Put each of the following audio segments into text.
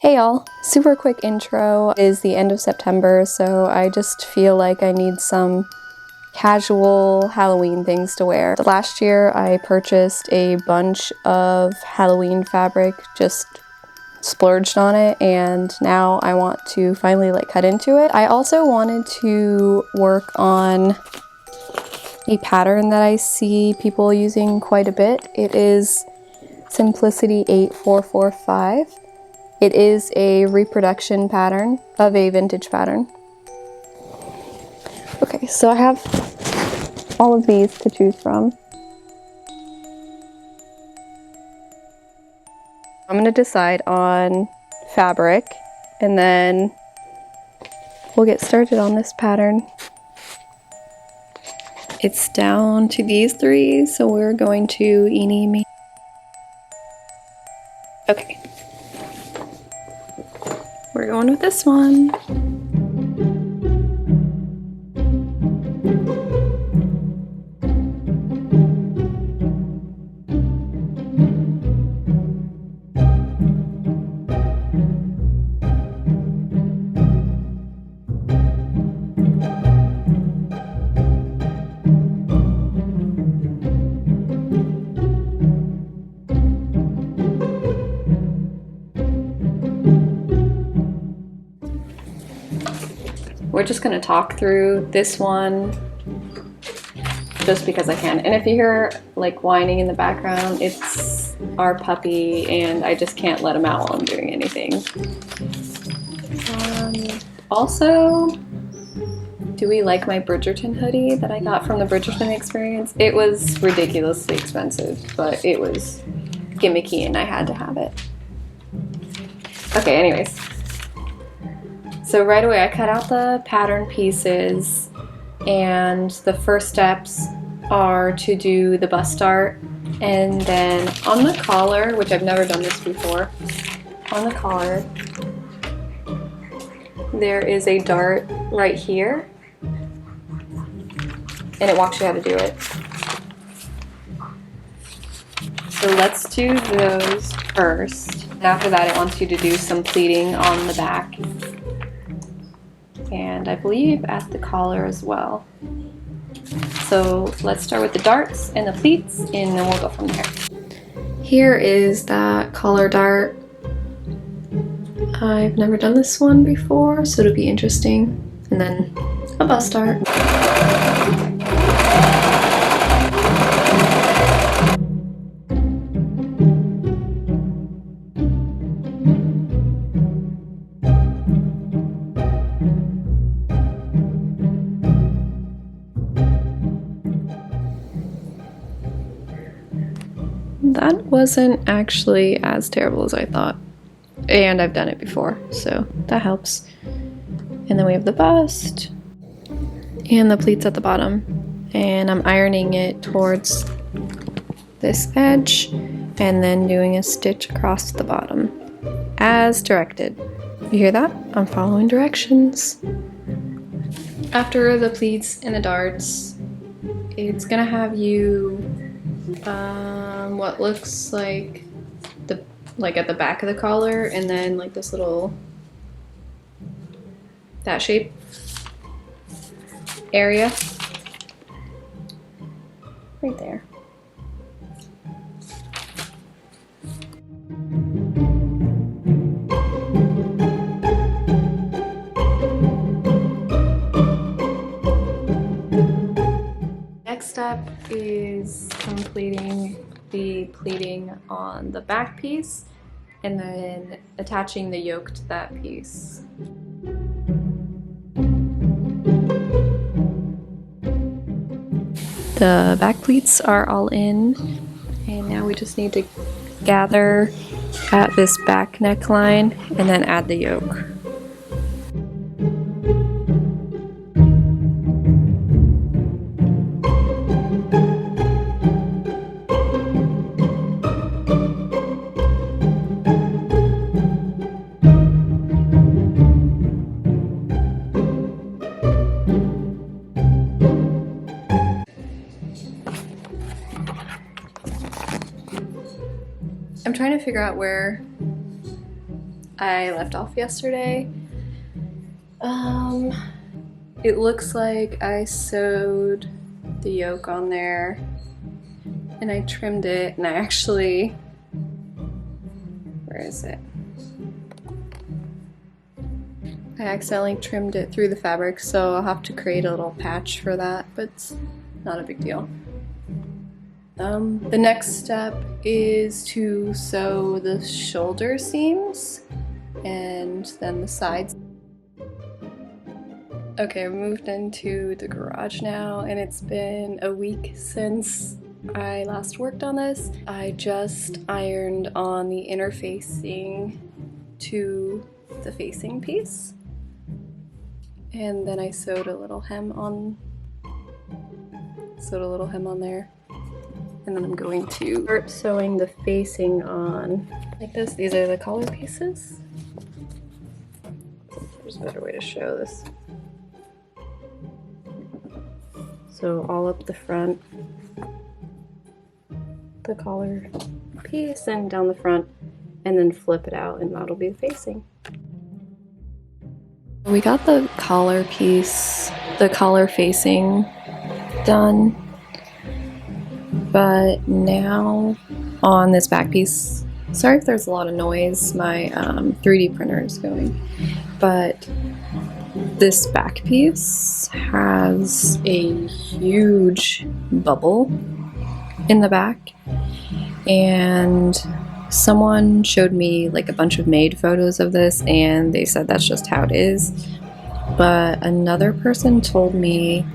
Hey y'all, super quick intro. It is the end of September, so I just feel like I need some casual Halloween things to wear. Last year I purchased a bunch of Halloween fabric, just splurged on it, and now I want to finally cut into it. I also wanted to work on a pattern that I see people using quite a bit. It is Simplicity 8445. It is a reproduction pattern of a vintage pattern. Okay, so I have all of these to choose from. I'm gonna decide on fabric and then we'll get started on this pattern. It's down to these three, so we're going to eeny meeny. Okay. We're going with this one. We're just gonna talk through this one just because I can. And if you hear whining in the background, it's our puppy and I just can't let him out while I'm doing anything. Also, do we like my Bridgerton hoodie that I got from the Bridgerton experience? It was ridiculously expensive, but it was gimmicky and I had to have it. Okay, anyways. So right away I cut out the pattern pieces, and the first steps are to do the bust dart, and then on the collar, which I've never done this before, on the collar there is a dart right here, and it walks you how to do it. So let's do those first. And after that it wants you to do some pleating on the back. And I believe at the collar as well. So let's start with the darts and the pleats, and then we'll go from there. Here is that collar dart. I've never done this one before, so it'll be interesting. And then a bust dart. That wasn't actually as terrible as I thought. And I've done it before, so that helps. And then we have the bust and the pleats at the bottom. And I'm ironing it towards this edge and then doing a stitch across the bottom as directed. You hear that? I'm following directions. After the pleats and the darts, it's gonna have you what looks like at the back of the collar, and then this little, that shape area right there. Next step is completing the pleating on the back piece and then attaching the yoke to that piece. The back pleats are all in, and now we just need to gather at this back neckline and then add the yoke. I'm trying to figure out where I left off yesterday. It looks like I sewed the yoke on there and I trimmed it, and I actually, where is it? I accidentally trimmed it through the fabric, so I'll have to create a little patch for that, but it's not a big deal. The next step is to sew the shoulder seams and then the sides. Okay, I've moved into the garage now, and it's been a week since I last worked on this. I just ironed on the inner facing to the facing piece, and then I sewed a little hem on there. And then I'm going to start sewing the facing on like this. These are the collar pieces. There's a better way to show this. So all up the front, the collar piece, and down the front, and then flip it out, and that'll be the facing. We got the collar piece, the collar facing done. But now on this back piece, sorry if there's a lot of noise, my 3D printer is going, but this back piece has a huge bubble in the back, and someone showed me like a bunch of made photos of this, and they said that's just how it is. But another person told me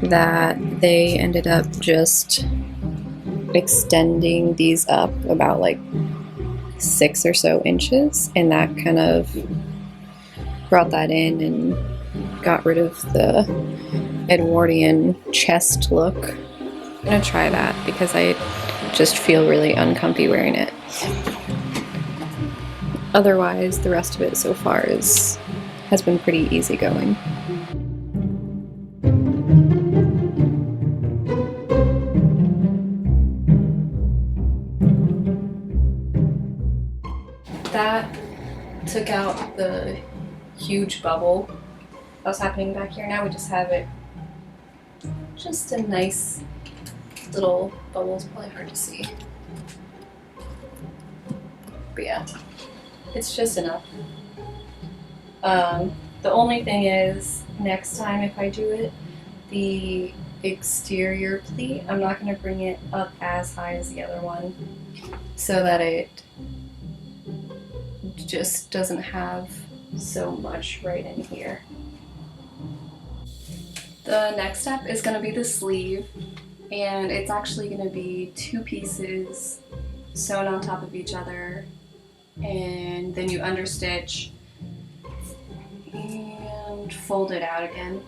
that they ended up just extending these up about like 6 or so inches, and that kind of brought that in and got rid of the Edwardian chest look. I'm gonna try that because I just feel really uncomfy wearing it. Otherwise, the rest of it so far has been pretty easygoing. That took out the huge bubble that was happening back here. Now we just have it just a nice little bubble. It's probably hard to see, but yeah, it's just enough. The only thing is, next time if I do it, the exterior pleat, I'm not going to bring it up as high as the other one so that it just doesn't have so much right in here. The next step is going to be the sleeve, and it's actually going to be 2 pieces sewn on top of each other, and then you understitch and fold it out again.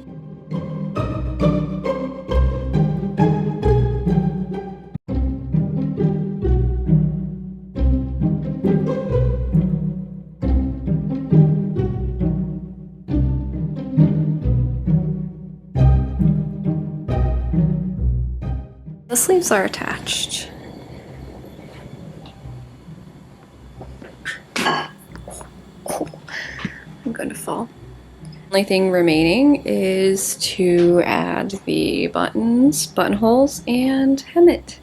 The sleeves are attached. I'm going to fall. The only thing remaining is to add the buttons, buttonholes, and hem it.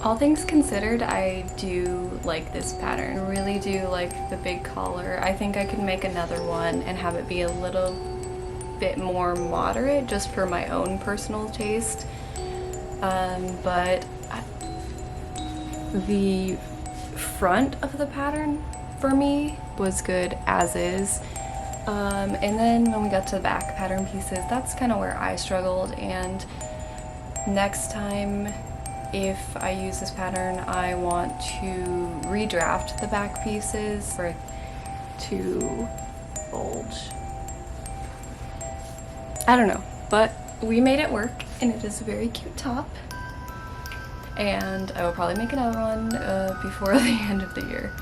All things considered, I do like this pattern. Really do like the big collar. I think I could make another one and have it be a little bit more moderate just for my own personal taste. But the front of the pattern for me was good as is. And then when we got to the back pattern pieces, that's kind of where I struggled, and next time if I use this pattern, I want to redraft the back pieces for it to bulge. I don't know, but we made it work, and it is a very cute top. And I will probably make another one before the end of the year.